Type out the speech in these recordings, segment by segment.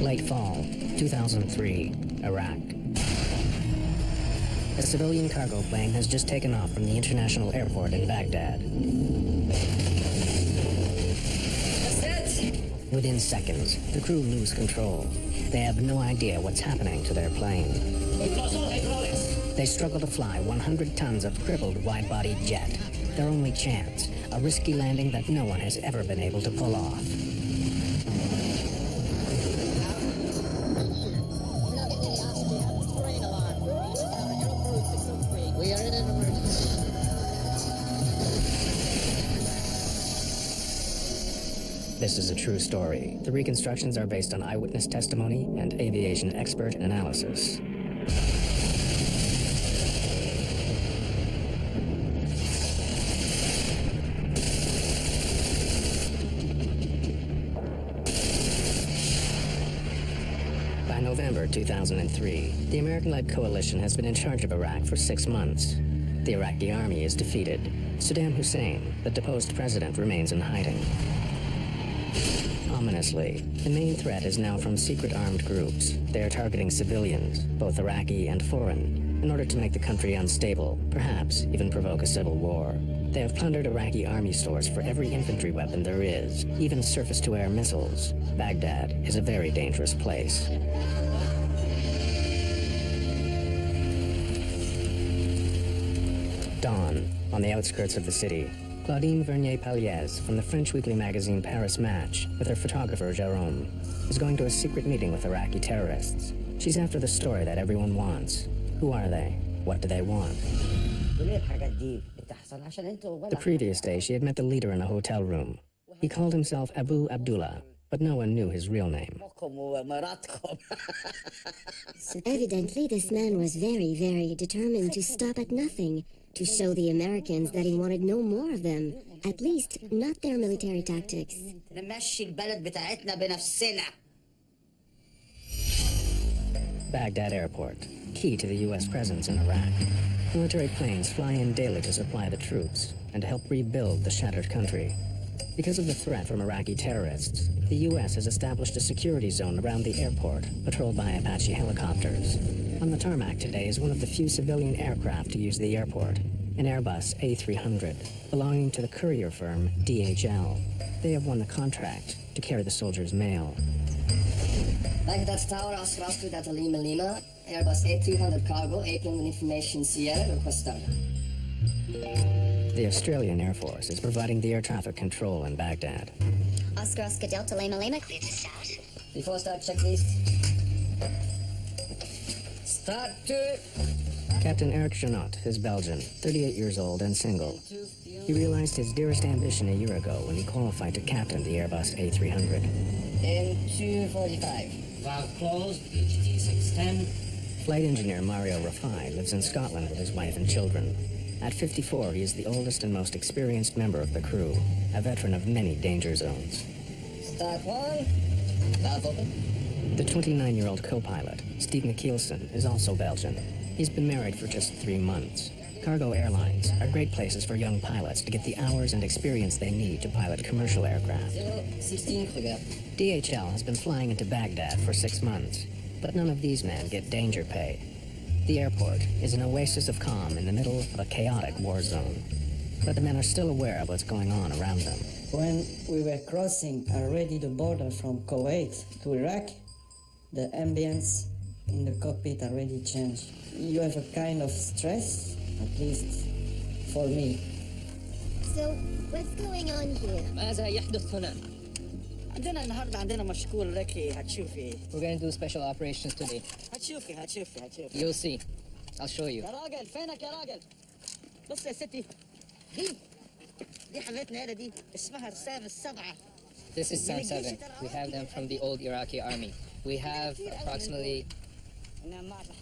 Late fall, 2003, Iraq. A civilian cargo plane has just taken off from the international airport in Baghdad. Within seconds, the crew lose control. They have no idea what's happening to their plane. They struggle to fly 100 tons of crippled wide-body jet. Their only chance, a risky landing that no one has ever been able to pull off. We are in an emergency. This is a true story. The reconstructions are based on eyewitness testimony and aviation expert analysis. By November 2003, the American-led coalition has been in charge of Iraq for 6 months. The Iraqi army is defeated. Saddam Hussein, the deposed president, remains in hiding. Ominously, the main threat is now from secret armed groups. They are targeting civilians, both Iraqi and foreign, in order to make the country unstable, perhaps even provoke a civil war. They have plundered Iraqi army stores for every infantry weapon there is, even surface-to-air missiles. Baghdad is a very dangerous place. Dawn, on the outskirts of the city. Claudine Vernier-Paliez from the French weekly magazine Paris Match, with her photographer Jérôme, is going to a secret meeting with Iraqi terrorists. She's after the story that everyone wants. Who are they? What do they want? The previous day, she had met the leader in a hotel room. He called himself Abu Abdullah, but no one knew his real name. Evidently, this man was very, very determined to stop at nothing, to show the Americans that he wanted no more of them, at least not their military tactics. Baghdad Airport, key to the U.S. presence in Iraq. Military planes fly in daily to supply the troops and to help rebuild the shattered country. Because of the threat from Iraqi terrorists, the U.S. has established a security zone around the airport, patrolled by Apache helicopters. On the tarmac today is one of the few civilian aircraft to use the airport, an Airbus A300, belonging to the courier firm DHL. They have won the contract to carry the soldiers' mail. Baghdad Tower, Oscar Data Lima Lima, Airbus A300 cargo, apron information Sierra, requested. The Australian Air Force is providing the air traffic control in Baghdad. Oscar Delta Lima Lima, clear to start. Before start, checklist. Start to... Captain Eric Janot is Belgian, 38 years old and single. He realized his dearest ambition a year ago when he qualified to captain the Airbus A300. In 245. Valve closed, VGT 610. Flight engineer Mario Rafai lives in Scotland with his wife and children. At 54, he is the oldest and most experienced member of the crew, a veteran of many danger zones. Start one. Valve open. The 29-year-old co-pilot, Steve McKeelson, is also Belgian. He's been married for just 3 months. Cargo airlines are great places for young pilots to get the hours and experience they need to pilot commercial aircraft. 16, DHL has been flying into Baghdad for 6 months, but none of these men get danger pay. The airport is an oasis of calm in the middle of a chaotic war zone. But the men are still aware of what's going on around them. When we were crossing already the border from Kuwait to Iraq, the ambience in the cockpit already changed. You have a kind of stress, at least for me. So, what's going on here? ماذا يحدث هنا؟ عندنا النهارده عندنا مشكور لك هتشوفي. We're going to do special operations today. هتشوفي. You'll see. I'll show you. يا راجل فينك يا راجل؟ بص يا ستي. دي حبيبتنا هنا دي اسمها رسام السبعة. This is SAM 7. We have them from the old Iraqi army. We have approximately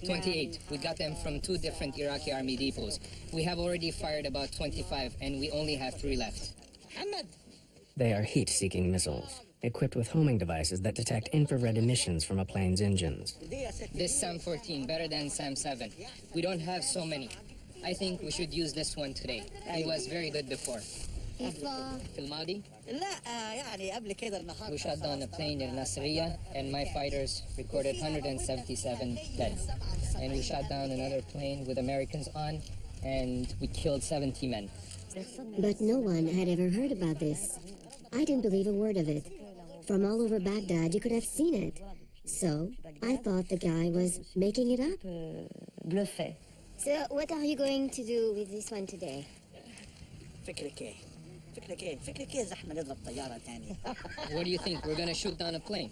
28. We got them from 2 different Iraqi army depots. We have already fired about 25, and we only have 3 left. They are heat-seeking missiles, equipped with homing devices that detect infrared emissions from a plane's engines. This SAM 14, better than SAM 7. We don't have so many. I think we should use this one today. It was very good before. في الماضي. We shot down a plane in S03E02 and my fighters recorded 177 dead. And we shot down another plane with Americans on and we killed 70 men. But no one had ever heard about this. I didn't believe a word of it. From all over Baghdad, you could have seen it. So, I thought the guy was making it up. So, what are you going to do with this one today? What do you think? We're gonna shoot down a plane?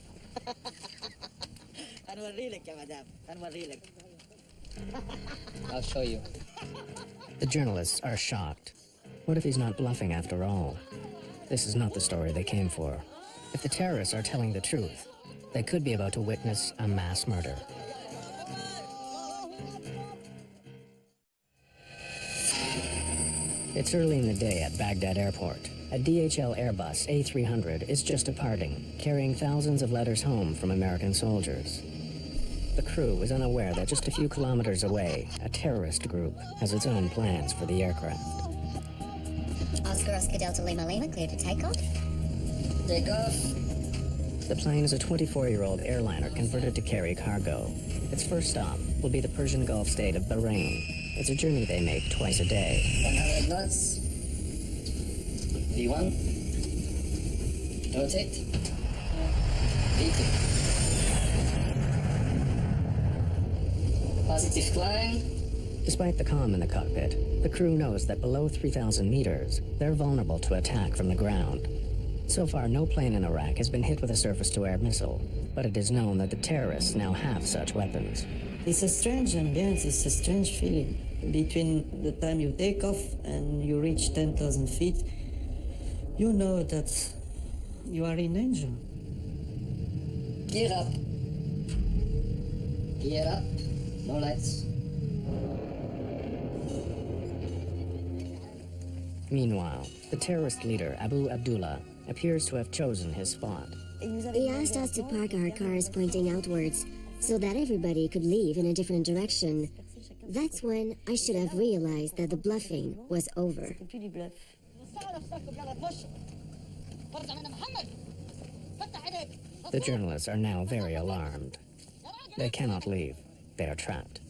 I'll show you. The journalists are shocked. What if he's not bluffing after all? This is not the story they came for. If the terrorists are telling the truth, they could be about to witness a mass murder. It's early in the day at Baghdad Airport. A DHL Airbus A300 is just departing, carrying thousands of letters home from American soldiers. The crew is unaware that just a few kilometers away, a terrorist group has its own plans for the aircraft. Oscar Delta Lima Lima, clear to take off. Take off. The plane is a 24-year-old airliner converted to carry cargo. Its first stop will be the Persian Gulf state of Bahrain. It's a journey they make twice a day. 100 knots. V1. Rotate. V2. Positive climb. Despite the calm in the cockpit, the crew knows that below 3,000 meters, they're vulnerable to attack from the ground. So far, no plane in Iraq has been hit with a surface-to-air missile, but it is known that the terrorists now have such weapons. It's a strange ambience, it's a strange feeling. Between the time you take off and you reach 10,000 feet, you know that you are in danger. Gear up. Gear up. No lights. Meanwhile, the terrorist leader, Abu Abdullah, appears to have chosen his spot. He asked us to park our cars pointing outwards so that everybody could leave in a different direction. That's when I should have realized that the bluffing was over. The journalists are now very alarmed. They cannot leave. They are trapped.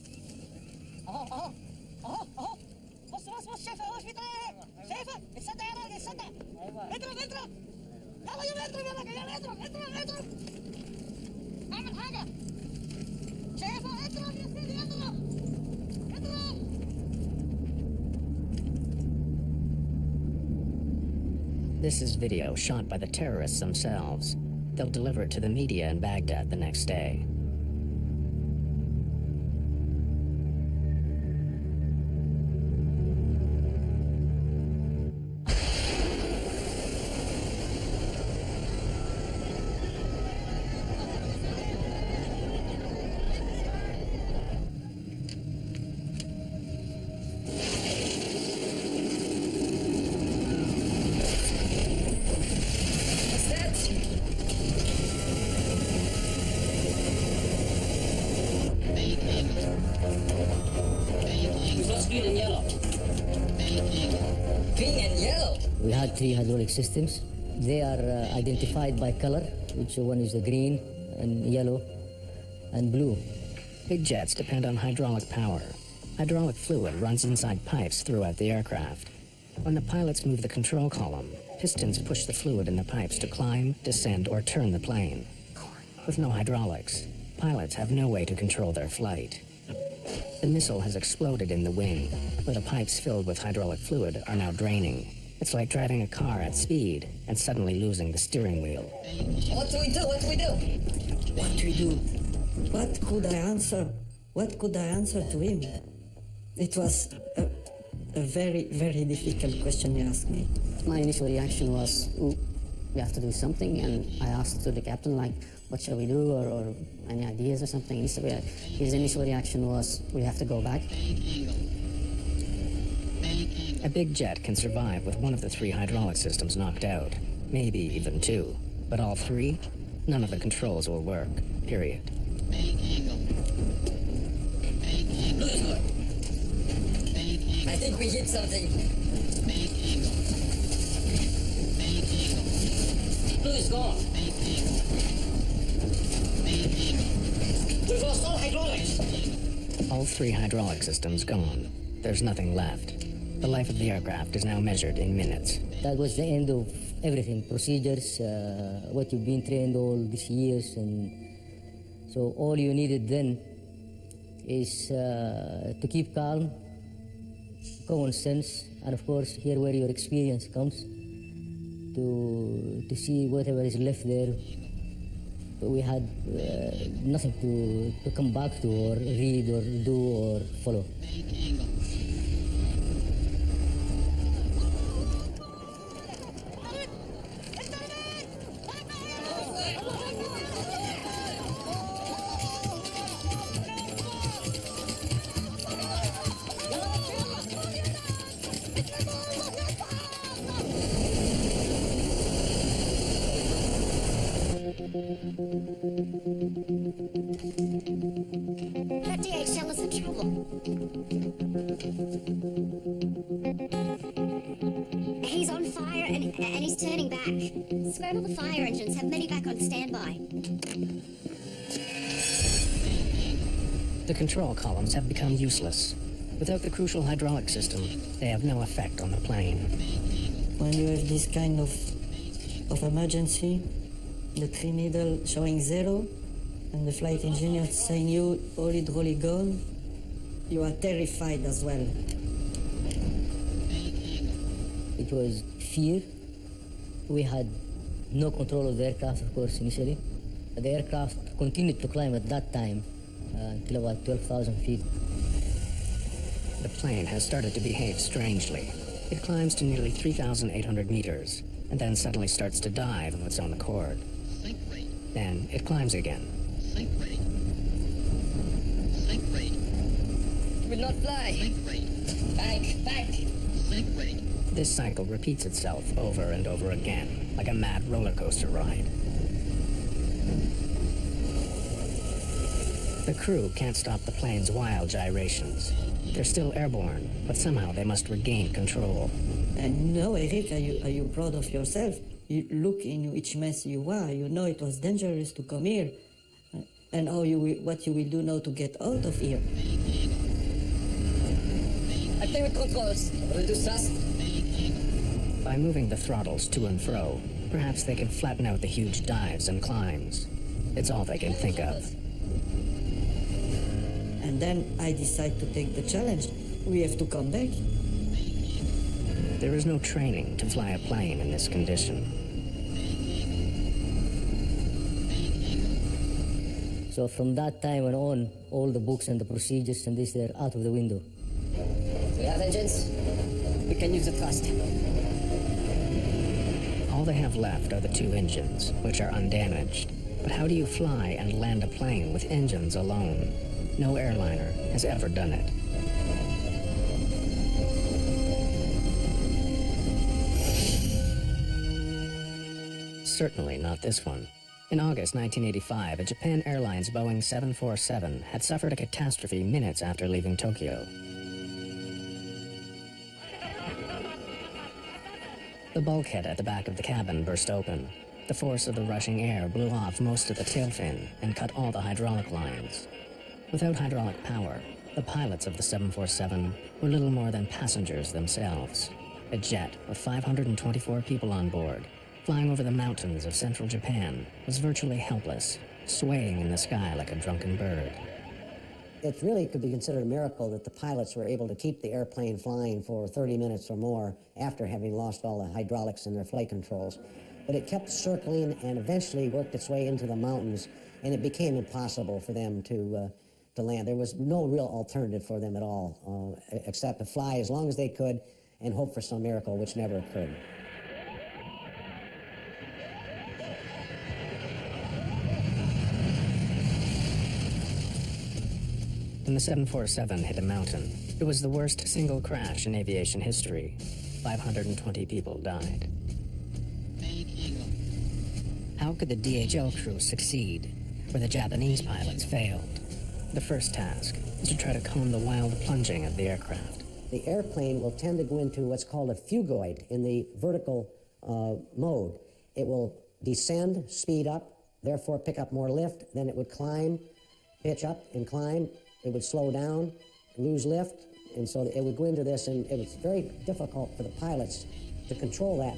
This is video shot by the terrorists themselves. They'll deliver it to the media in Baghdad the next day. We had 3 hydraulic systems. They are identified by color, which one is the green and yellow and blue. Big jets depend on hydraulic power. Hydraulic fluid runs inside pipes throughout the aircraft. When the pilots move the control column, pistons push the fluid in the pipes to climb, descend, or turn the plane. With no hydraulics, pilots have no way to control their flight. The missile has exploded in the wing, where the pipes filled with hydraulic fluid are now draining. It's like driving a car at speed and suddenly losing the steering wheel. What do we do? What do we do? What do we do? What could I answer? What could I answer to him? It was a very, very difficult question you asked me. My initial reaction was, we have to do something, and I asked to the captain, like, what shall we do, or any ideas or something. His initial reaction was, we have to go back. A big jet can survive with one of the 3 hydraulic systems knocked out, maybe even 2. But all 3, none of the controls will work, period. I think we hit something. Blue is gone. We've lost all hydraulics. All three hydraulic systems gone. There's nothing left. The life of the aircraft is now measured in minutes. That was the end of everything, procedures, what you've been trained all these years, and so all you needed then is to keep calm, common sense, and of course here where your experience comes, to see whatever is left there. But we had nothing to come back to or read or do or follow. That DHL is in trouble. He's on fire and he's turning back. Scramble the fire engines, have many back on standby. The control columns have become useless. Without the crucial hydraulic system, they have no effect on the plane. When you have this kind of emergency, the three needle showing 0, and the flight engineer saying you all hydraulic gone, you are terrified as well. It was fear. We had no control of the aircraft, of course, initially. The aircraft continued to climb at that time until about 12,000 feet. The plane has started to behave strangely. It climbs to nearly 3,800 meters, and then suddenly starts to dive of its own accord. Then it climbs again. Will not fly. Back. This cycle repeats itself over and over again, like a mad roller coaster ride. The crew can't stop the plane's wild gyrations. They're still airborne, but somehow they must regain control. And now, Eric, are you proud of yourself? You look in which mess you are. You know it was dangerous to come here. And what you will do now to get out of here. I play with controls. Reduce thrust. By moving the throttles to and fro, perhaps they can flatten out the huge dives and climbs. It's all they can think of. And then I decide to take the challenge. We have to come back. There is no training to fly a plane in this condition. So from that time on, all the books and the procedures and this, they're out of the window. We have engines. We can use the thrust. All they have left are the two engines, which are undamaged. But how do you fly and land a plane with engines alone? No airliner has ever done it. Certainly not this one. In August 1985, a Japan Airlines Boeing 747 had suffered a catastrophe minutes after leaving Tokyo. The bulkhead at the back of the cabin burst open. The force of the rushing air blew off most of the tail fin and cut all the hydraulic lines. Without hydraulic power, the pilots of the 747 were little more than passengers themselves. A jet with 524 people on board, flying over the mountains of central Japan, was virtually helpless, swaying in the sky like a drunken bird. It really could be considered a miracle that the pilots were able to keep the airplane flying for 30 minutes or more after having lost all the hydraulics in their flight controls. But it kept circling and eventually worked its way into the mountains, and it became impossible for them to land. There was no real alternative for them at all, except to fly as long as they could and hope for some miracle, which never occurred. When the 747 hit a mountain, it was the worst single crash in aviation history. 520 people died. How could the DHL crew succeed where the Japanese pilots failed? The first task is to try to calm the wild plunging of the aircraft. The airplane will tend to go into what's called a phugoid in the vertical mode. It will descend, speed up, therefore pick up more lift, then it would climb, pitch up and climb, it would slow down, lose lift, and so it would go into this, and it was very difficult for the pilots to control that.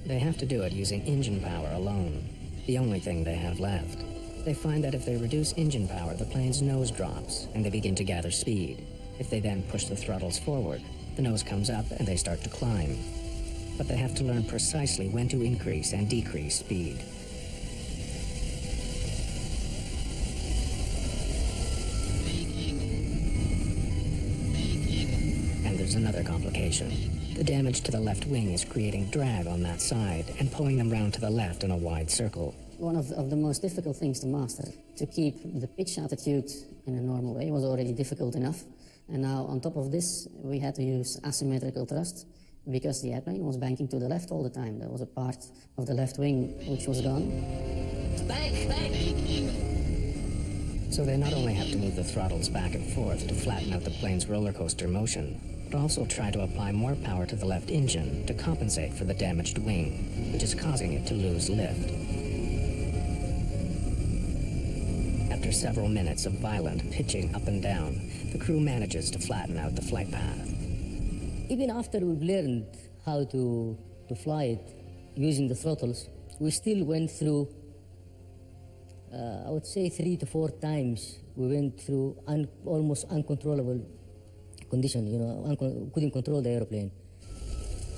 They have to do it using engine power alone, the only thing they have left. They find that if they reduce engine power, the plane's nose drops, and they begin to gather speed. If they then push the throttles forward, the nose comes up and they start to climb. But they have to learn precisely when to increase and decrease speed. And there's another complication. The damage to the left wing is creating drag on that side and pulling them round to the left in a wide circle. One of the most difficult things to master, to keep the pitch attitude in a normal way, was already difficult enough. And now, on top of this, we had to use asymmetrical thrust because the airplane was banking to the left all the time. There was a part of the left wing which was gone. Bank, bank! So they not only have to move the throttles back and forth to flatten out the plane's roller coaster motion, but also try to apply more power to the left engine to compensate for the damaged wing, which is causing it to lose lift. After several minutes of violent pitching up and down, the crew manages to flatten out the flight path. Even after we've learned how to fly it using the throttles, we still went through, I would say 3 to 4 times, we went through almost uncontrollable condition, couldn't control the airplane.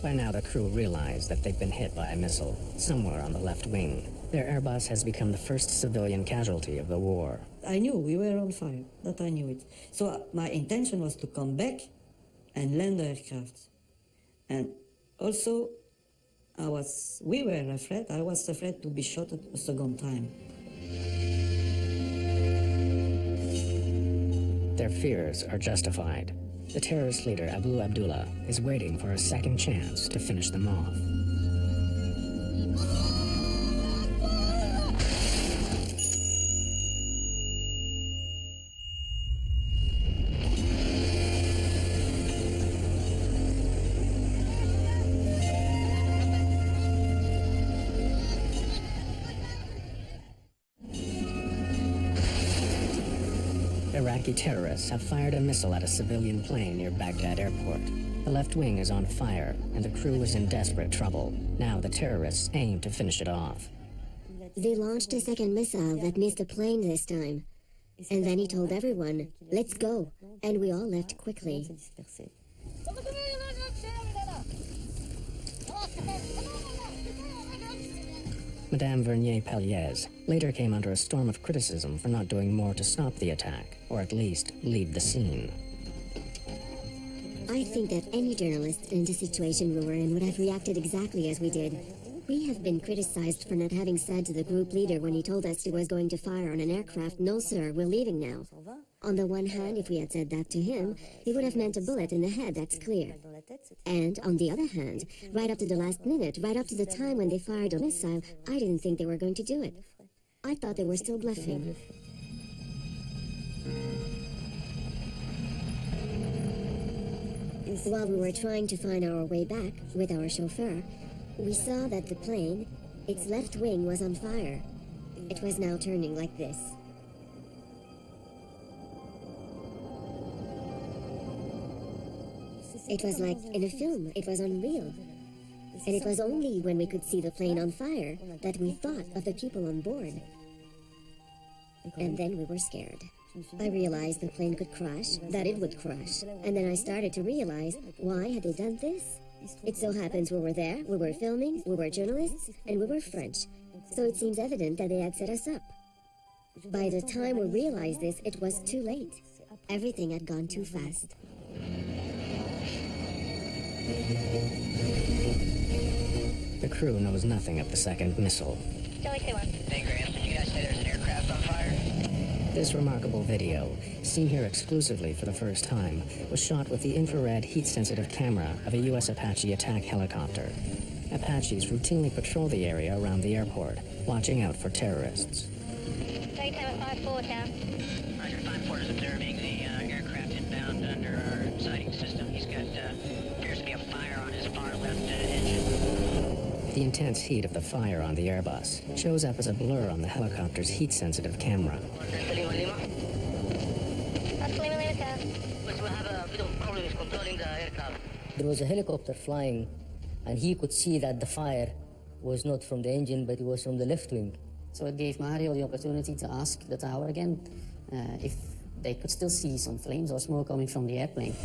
By now the crew realize that they've been hit by a missile somewhere on the left wing. Their Airbus has become the first civilian casualty of the war. I knew we were on fire, that I knew it. So my intention was to come back and land the aircraft. And also, we were afraid, I was afraid to be shot a second time. Their fears are justified. The terrorist leader Abu Abdullah is waiting for a second chance to finish them off. Iraqi terrorists have fired a missile at a civilian plane near Baghdad airport. The left wing is on fire, and the crew is in desperate trouble. Now the terrorists aim to finish it off. They launched a second missile that missed the plane this time. And then he told everyone, "Let's go," and we all left quickly. Madame Vernier-Pelliez later came under a storm of criticism for not doing more to stop the attack, or at least leave the scene. I think that any journalist in the situation we were in would have reacted exactly as we did. We have been criticized for not having said to the group leader when he told us he was going to fire on an aircraft, "No, sir, we're leaving now." On the one hand, if we had said that to him, he would have meant a bullet in the head, that's clear. And on the other hand, right up to the last minute, right up to the time when they fired a missile, I didn't think they were going to do it. I thought they were still bluffing. While we were trying to find our way back with our chauffeur, we saw that the plane, its left wing was on fire. It was now turning like this. It was like in a film. It was unreal. And it was only when we could see the plane on fire that we thought of the people on board. And then we were scared. I realized the plane could crash, that it would crash. And then I started to realize, why had they done this? It so happens we were there, we were filming, we were journalists, and we were French. So it seems evident that they had set us up. By the time we realized this, it was too late. Everything had gone too fast. The crew knows nothing of the second missile. Hey, Graham, did you guys say there's an aircraft on fire? This remarkable video, seen here exclusively for the first time, was shot with the infrared heat-sensitive camera of a U.S. Apache attack helicopter. Apaches routinely patrol the area around the airport, watching out for terrorists. Daytime 5-4, Town. Roger, 5-4 is observing the aircraft inbound under our sighting system. He's got, appears to be a fire on his far left engine. The intense heat of the fire on the Airbus shows up as a blur on the helicopter's heat-sensitive camera. There was a helicopter flying, and he could see that the fire was not from the engine, but it was from the left wing. So it gave Mario the opportunity to ask the tower again if they could still see some flames or smoke coming from the airplane.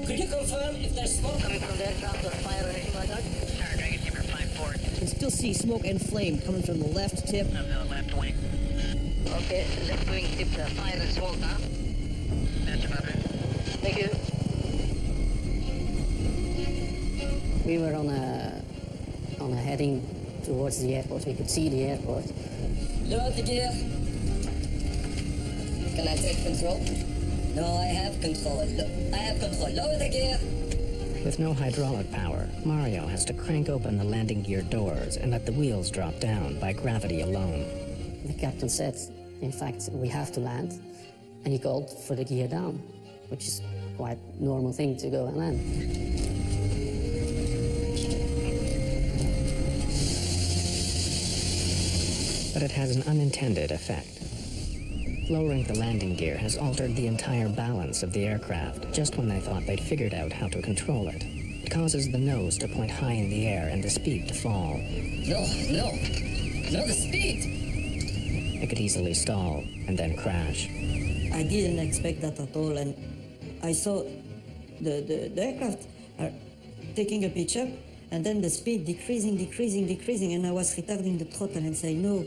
Could you confirm if there's smoke coming from the aircraft or fire or anything like that? Star Dragon Skipper 5-4. You can still see smoke and flame coming from the left tip. Of the left wing. Okay, left wing tip, fire and smoke, huh? That's about it. Thank you. We were on a heading towards the airport. We could see the airport. Lower the gear. Can I take control? No, I have control. I have control. Lower the gear. With no hydraulic power, Mario has to crank open the landing gear doors and let the wheels drop down by gravity alone. The captain said, in fact, we have to land, and he called for the gear down, which is quite a normal thing to go and land. But it has an unintended effect. Lowering the landing gear has altered the entire balance of the aircraft just when they thought they'd figured out how to control it. It causes the nose to point high in the air and the speed to fall. No, the speed! It could easily stall and then crash. I didn't expect that at all, and I saw the aircraft are taking a pitch up, and then the speed decreasing, and I was retarding the throttle and saying, no.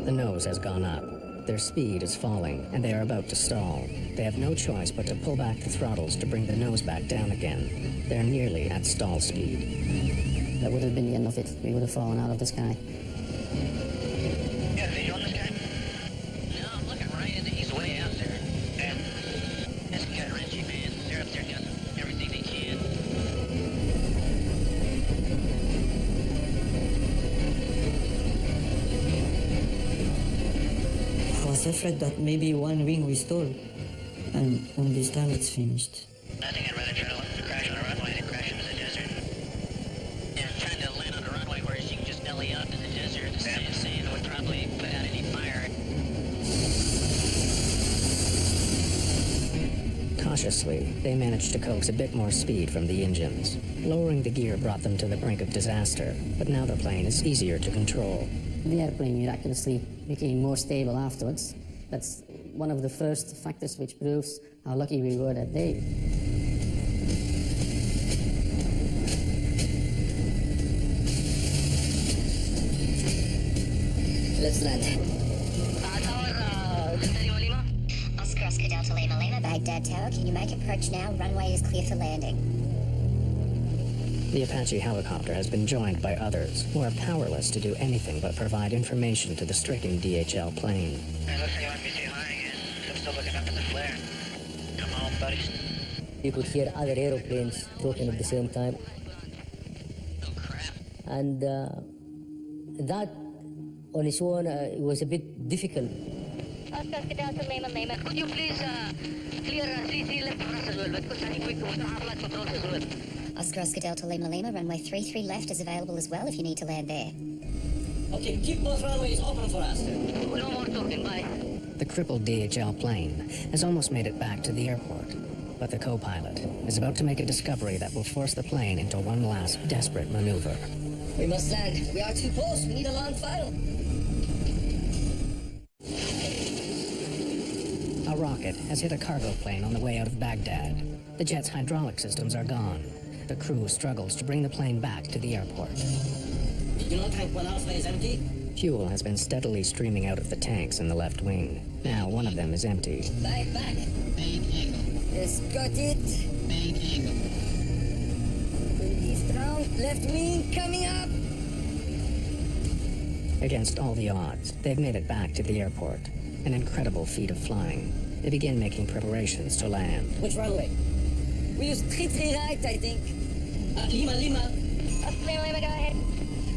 The nose has gone up. Their speed is falling, and they are about to stall. They have no choice but to pull back the throttles to bring the nose back down again. They're nearly at stall speed. That would have been the end of it. We would have fallen out of the sky. Yeah, visual on this guy? No, I'm looking right into, he's way out there. And that's gut-wrenching, man. They're up there doing everything they can. I was afraid that maybe one wing we stole, and on this time it's finished. I think I'd rather try to crash on a runway than crash into the desert. Yeah, trying to land on a runway where you can just belly up in the desert, the sand would probably put out any fire. Cautiously, they managed to coax a bit more speed from the engines. Lowering the gear brought them to the brink of disaster, but now the plane is easier to control. The airplane miraculously became more stable afterwards. That's one of the first factors which proves how lucky we were that day. Let's land. Oscar Delta Lima Lima, Baghdad Tower. Can you make approach now? Runway is clear for landing. The Apache helicopter has been joined by others who are powerless to do anything but provide information to the stricken DHL plane. It looks like you might be too high again. I'm still looking up at the flare. Come on, buddies. You could hear other aeroplanes talking at the same time. Oh, crap. And that on its own was a bit difficult. Oscar Delta Lima Lima. Could you please clear 33 left for us as well? Because I think we can have flight controls as well. Oscar Delta Lima Lima, runway 33 left is available as well if you need to land there. Okay, keep both runways open for us. No more talking, bye. The crippled DHL plane has almost made it back to the airport, but the co-pilot is about to make a discovery that will force the plane into one last desperate maneuver. We must land. We are too close. We need a long final. A rocket has hit a cargo plane on the way out of Baghdad. The jet's hydraulic systems are gone. The crew struggles to bring the plane back to the airport. You know tank 1 alpha is empty? Fuel has been steadily streaming out of the tanks in the left wing. Now one of them is empty. Back. Yes, got it. Pretty strong. Left wing coming up. Against all the odds, they've made it back to the airport. An incredible feat of flying. They begin making preparations to land. Which runway? We use 33 right, I think. Lima. Oscar Lima Lima, go ahead.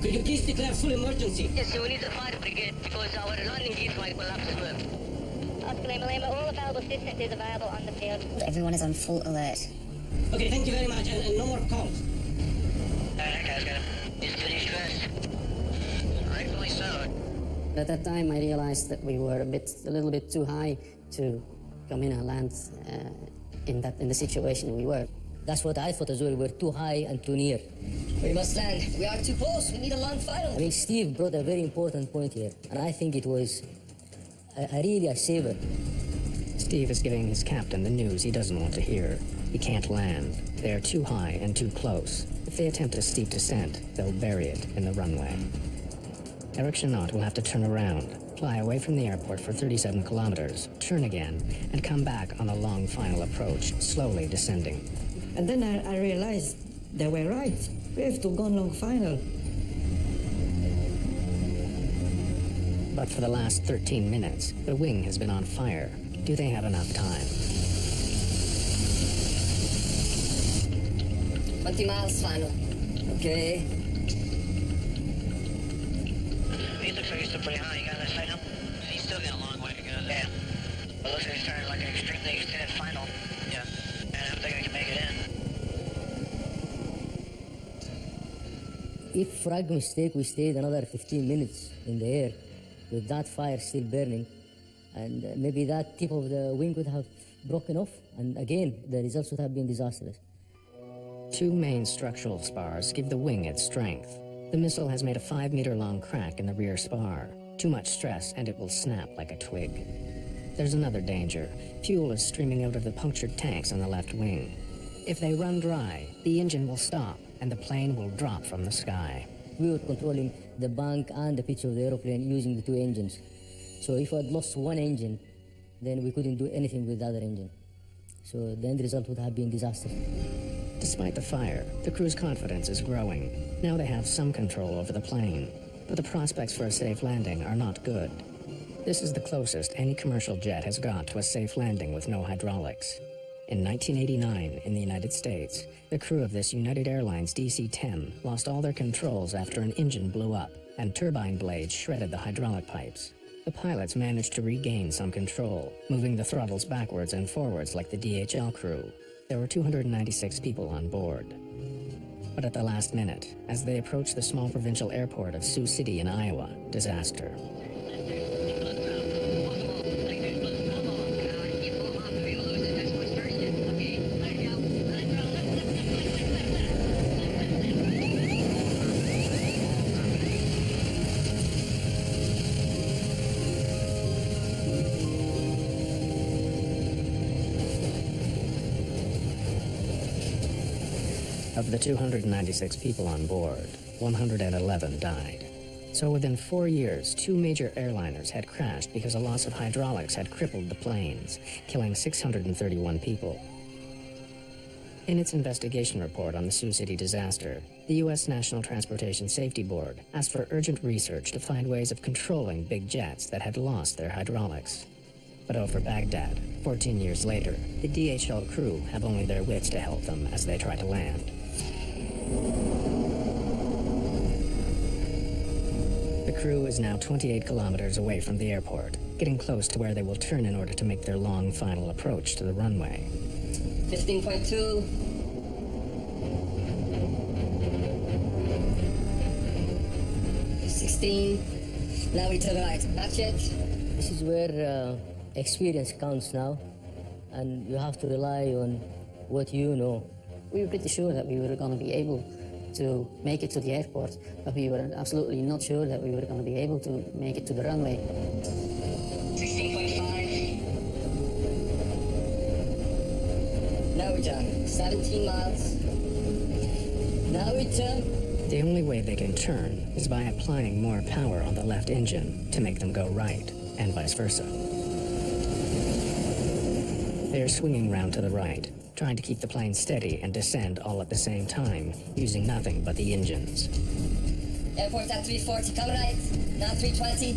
Could you please declare full emergency? Yes, we need the fire brigade because our landing gear might collapse as well. Oscar Lima Lima, all available assistance is available on the field. Everyone is on full alert. Okay, thank you very much, and no more calls. That guy's got his goodies dressed. Rightfully so. At that time, I realized that we were a little bit too high to come in and land in the situation we were. That's what I thought as well. We're too high and too near. We must land. We are too close. We need a long final. I mean, Steve brought a very important point here, and I think it was really a saver. Steve is giving his captain the news he doesn't want to hear. He can't land. They are too high and too close. If they attempt a steep descent, they'll bury it in the runway. Eric Chennault will have to turn around, fly away from the airport for 37 kilometers, turn again, and come back on a long final approach, slowly descending. And then I realized they were right. We have to go long final. But for the last 13 minutes, the wing has been on fire. Do they have enough time? 20 miles final. Okay. He looks like he's still pretty high. You got that sight him? He's still got a long way to go. Yeah. But looks like he's starting like an extremely extended final. Yeah. And I don't think I can make it in. If, for argument's sake, we stayed another 15 minutes in the air with that fire still burning, and maybe that tip of the wing would have broken off, and again, the results would have been disastrous. Two main structural spars give the wing its strength. The missile has made a 5-meter-long crack in the rear spar. Too much stress, and it will snap like a twig. There's another danger. Fuel is streaming out of the punctured tanks on the left wing. If they run dry, the engine will stop, and the plane will drop from the sky. We were controlling the bank and the pitch of the aeroplane using the two engines. So if we had lost one engine, then we couldn't do anything with the other engine. So the end result would have been disaster. Despite the fire, the crew's confidence is growing. Now they have some control over the plane, but the prospects for a safe landing are not good. This is the closest any commercial jet has got to a safe landing with no hydraulics. In 1989, in the United States, the crew of this United Airlines DC-10 lost all their controls after an engine blew up and turbine blades shredded the hydraulic pipes. The pilots managed to regain some control, moving the throttles backwards and forwards like the DHL crew. There were 296 people on board. But at the last minute, as they approached the small provincial airport of Sioux City in Iowa, disaster. Of the 296 people on board, 111 died. So within 4 years, 2 major airliners had crashed because a loss of hydraulics had crippled the planes, killing 631 people. In its investigation report on the Sioux City disaster, the U.S. National Transportation Safety Board asked for urgent research to find ways of controlling big jets that had lost their hydraulics. But over Baghdad, 14 years later, the DHL crew have only their wits to help them as they try to land. The crew is now 28 kilometers away from the airport, getting close to where they will turn in order to make their long final approach to the runway. 15.2. Now we to the right. Not yet. This is where experience counts now, and you have to rely on what you know. We were pretty sure that we were going to be able to make it to the airport, but we were absolutely not sure that we were going to be able to make it to the runway. 16.5. Now we turn. 17 miles. Now we turn. The only way they can turn is by applying more power on the left engine to make them go right, and vice versa. They are swinging round to the right, trying to keep the plane steady and descend all at the same time, using nothing but the engines. Airport at 340, come right. Now 320.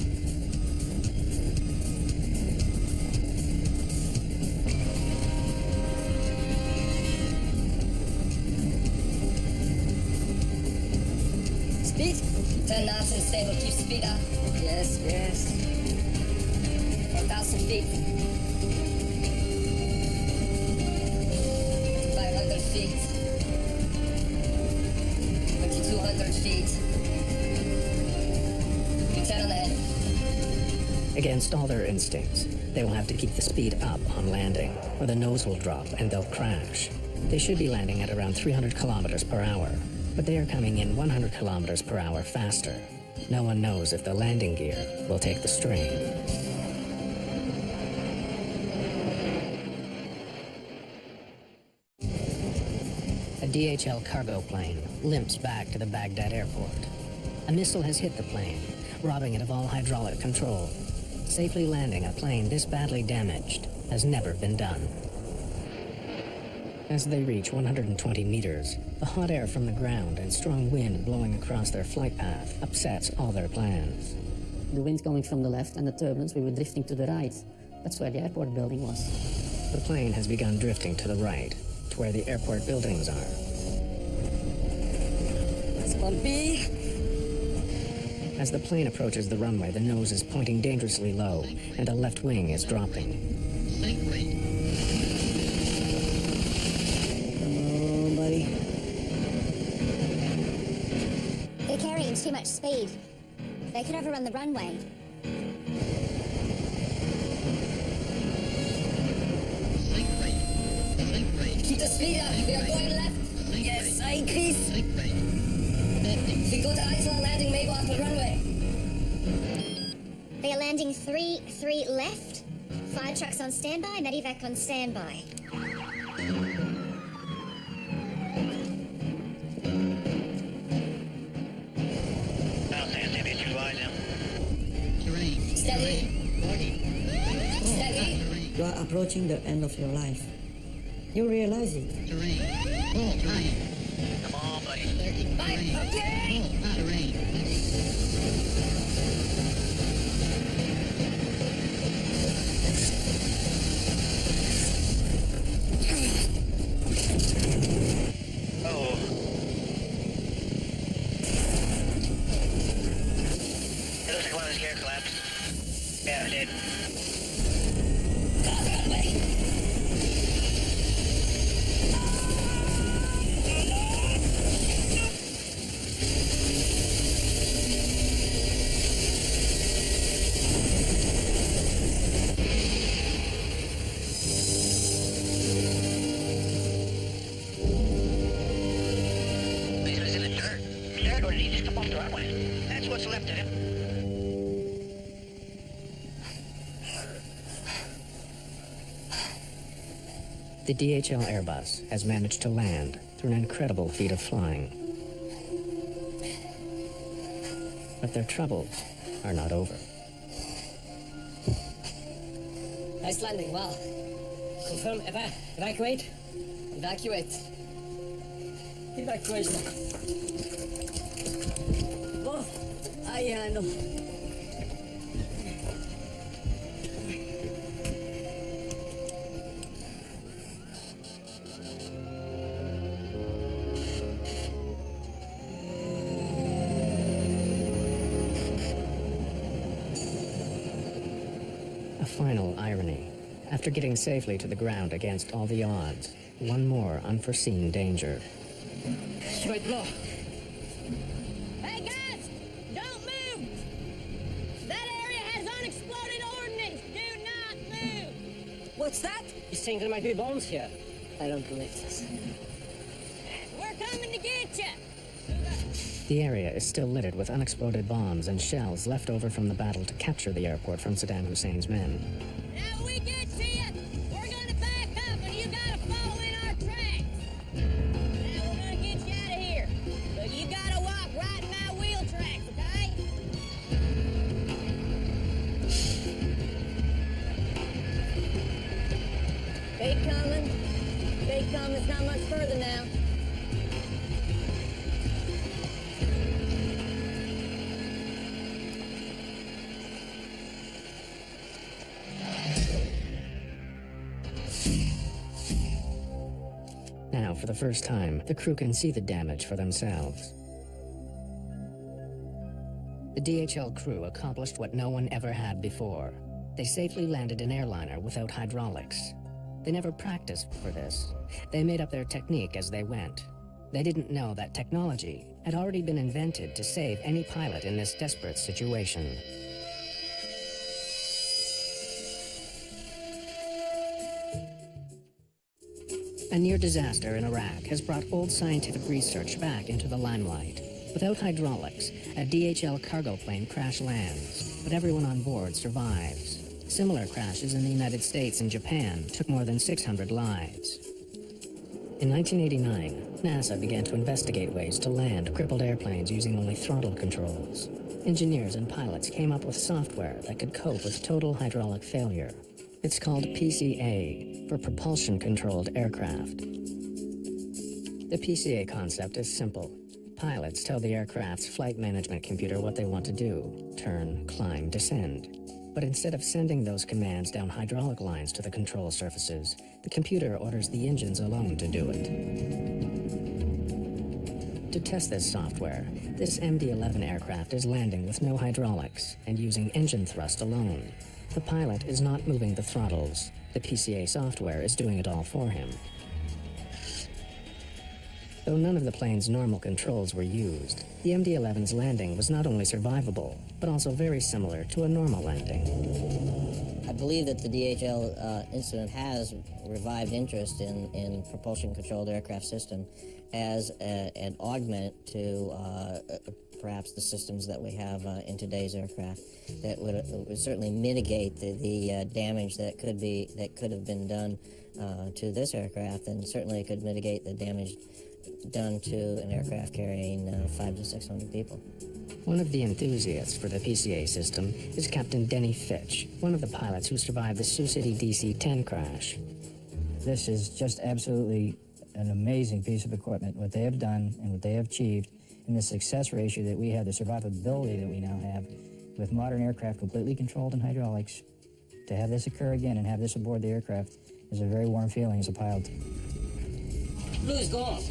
Speed. Turn nice and stable, keep speed up. Yes, yes. 4,000 1,000 feet. 500 feet. 2,200 feet. 10 on the head. Against all their instincts, they will have to keep the speed up on landing, or the nose will drop and they'll crash. They should be landing at around 300 kilometers per hour, but they are coming in 100 kilometers per hour faster. No one knows if the landing gear will take the strain. A DHL cargo plane limps back to the Baghdad airport. A missile has hit the plane, robbing it of all hydraulic control. Safely landing a plane this badly damaged has never been done. As they reach 120 meters, the hot air from the ground and strong wind blowing across their flight path upsets all their plans. The wind coming from the left and the turbulence, we were drifting to the right. That's where the airport building was. The plane has begun drifting to the right, to where the airport buildings are. It's bumpy. As the plane approaches the runway, the nose is pointing dangerously low, and the left wing is dropping. Oh, buddy. They're carrying too much speed. They could overrun the runway. Keep the speed up. We are going left. Yes, I increase. We go to Iceland landing, maybe off the runway. They are landing 3 left. Fire trucks on standby, medevac on standby. Steady. Steady. You are approaching the end of your life. You realize it. Come on, buddy. Okay. Oh. It looks like one of his gear collapsed. Yeah, it did. He was in the dirt. Dirt, or did he just come off the runway? That's what's left of him. The DHL Airbus has managed to land through an incredible feat of flying. But their troubles are not over. Nice landing, wow. Confirm, evacuate? Evacuate. Evacuation. Oh, I handle. A final irony. After getting safely to the ground against all the odds, one more unforeseen danger. Straight blow. Hey guys, don't move! That area has unexploded ordnance. Do not move! What's that? He's saying there might be bombs here. I don't believe this. We're coming to get you. The area is still littered with unexploded bombs and shells left over from the battle to capture the airport from Saddam Hussein's men. Now when we get to you, we're gonna back up and you gotta follow in our tracks. Now we're gonna get you out of here. But you gotta walk right in my wheel tracks, okay? Keep coming. Keep coming. It's not much further now. Now, for the first time, the crew can see the damage for themselves. The DHL crew accomplished what no one ever had before. They safely landed an airliner without hydraulics. They never practiced for this. They made up their technique as they went. They didn't know that technology had already been invented to save any pilot in this desperate situation. A near disaster in Iraq has brought old scientific research back into the limelight. Without hydraulics, a DHL cargo plane crash lands, but everyone on board survives. Similar crashes in the United States and Japan took more than 600 lives. In 1989, NASA began to investigate ways to land crippled airplanes using only throttle controls. Engineers and pilots came up with software that could cope with total hydraulic failure. It's called PCA, for propulsion-controlled aircraft. The PCA concept is simple. Pilots tell the aircraft's flight management computer what they want to do: turn, climb, descend. But instead of sending those commands down hydraulic lines to the control surfaces, the computer orders the engines alone to do it. To test this software, this MD-11 aircraft is landing with no hydraulics and using engine thrust alone. The pilot is not moving the throttles. The PCA software is doing it all for him. Though none of the plane's normal controls were used, the MD-11's landing was not only survivable, but also very similar to a normal landing. I believe that the DHL incident has revived interest in propulsion-controlled aircraft system as an augment to perhaps the systems that we have in today's aircraft that would certainly mitigate the damage that could have been done to this aircraft, and certainly it could mitigate the damage done to an aircraft carrying 500 to 600 people. One of the enthusiasts for the PCA system is Captain Denny Fitch, one of the pilots who survived the Sioux City DC-10 crash. This is just absolutely an amazing piece of equipment, what they have done and what they have achieved, and the success ratio that we have, the survivability that we now have with modern aircraft completely controlled in hydraulics. To have this occur again and have this aboard the aircraft is a very warm feeling as a pilot. Blue is gone.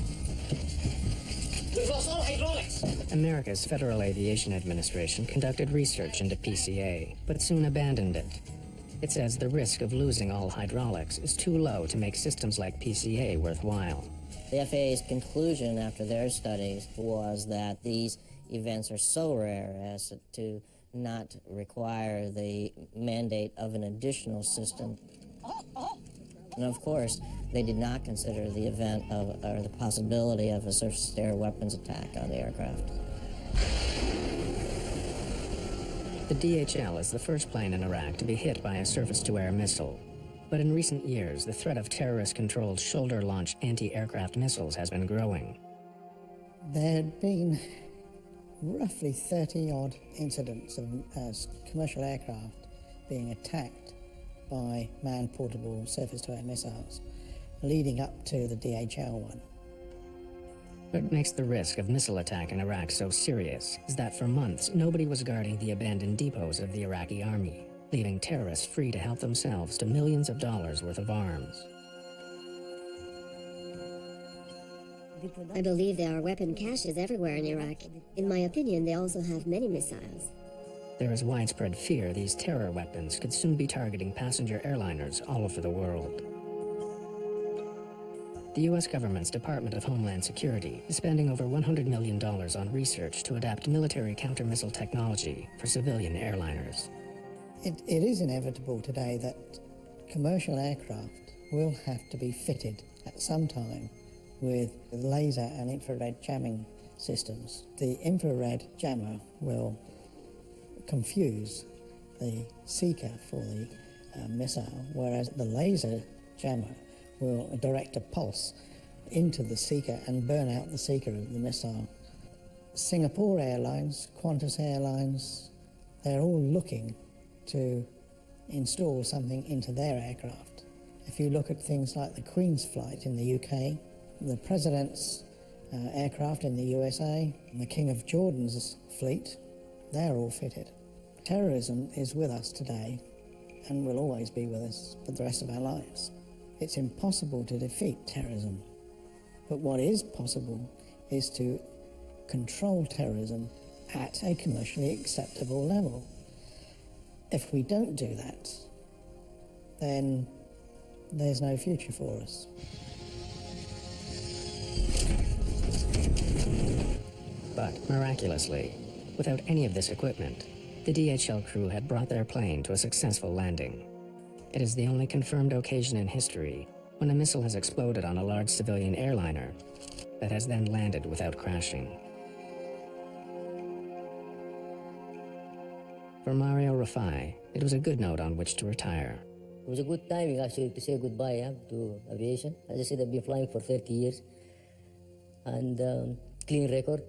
We've lost all hydraulics. America's Federal Aviation Administration conducted research into PCA, but soon abandoned it. It says the risk of losing all hydraulics is too low to make systems like PCA worthwhile. The FAA's conclusion after their studies was that these events are so rare as to not require the mandate of an additional system. And of course, they did not consider the event of, or the possibility of a surface-to-air weapons attack on the aircraft. The DHL is the first plane in Iraq to be hit by a surface-to-air missile. But in recent years, the threat of terrorist-controlled shoulder-launched anti-aircraft missiles has been growing. There had been roughly 30-odd incidents of commercial aircraft being attacked by manned portable surface-to-air missiles, leading up to the DHL one. What makes the risk of missile attack in Iraq so serious is that for months, nobody was guarding the abandoned depots of the Iraqi army, leaving terrorists free to help themselves to millions of dollars worth of arms. I believe there are weapon caches everywhere in Iraq. In my opinion, they also have many missiles. There is widespread fear these terror weapons could soon be targeting passenger airliners all over the world. The U.S. government's Department of Homeland Security is spending over $100 million on research to adapt military counter-missile technology for civilian airliners. It is inevitable today that commercial aircraft will have to be fitted at some time with laser and infrared jamming systems. The infrared jammer will confuse the seeker for the missile, whereas the laser jammer will direct a pulse into the seeker and burn out the seeker of the missile. Singapore Airlines, Qantas Airlines, they're all looking to install something into their aircraft. If you look at things like the Queen's flight in the UK, the President's aircraft in the USA, and the King of Jordan's fleet, they're all fitted. Terrorism is with us today and will always be with us for the rest of our lives. It's impossible to defeat terrorism, but what is possible is to control terrorism at a commercially acceptable level. If we don't do that, then there's no future for us. But miraculously, without any of this equipment, the DHL crew had brought their plane to a successful landing. It is the only confirmed occasion in history when a missile has exploded on a large civilian airliner that has then landed without crashing. For Mario Rafai, it was a good note on which to retire. It was a good timing, actually, to say goodbye to aviation. As I said, I've been flying for 30 years. And clean record,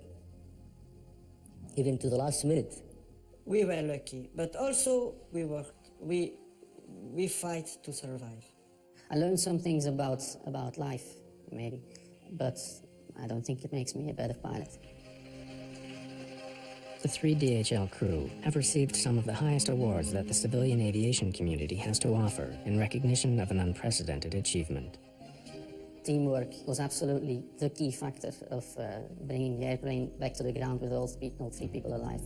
even to the last minute. We were lucky, but also we worked. We fight to survive. I learned some things about life, maybe, but I don't think it makes me a better pilot. The three DHL crew have received some of the highest awards that the civilian aviation community has to offer in recognition of an unprecedented achievement. Teamwork was absolutely the key factor of bringing the airplane back to the ground with all three people alive.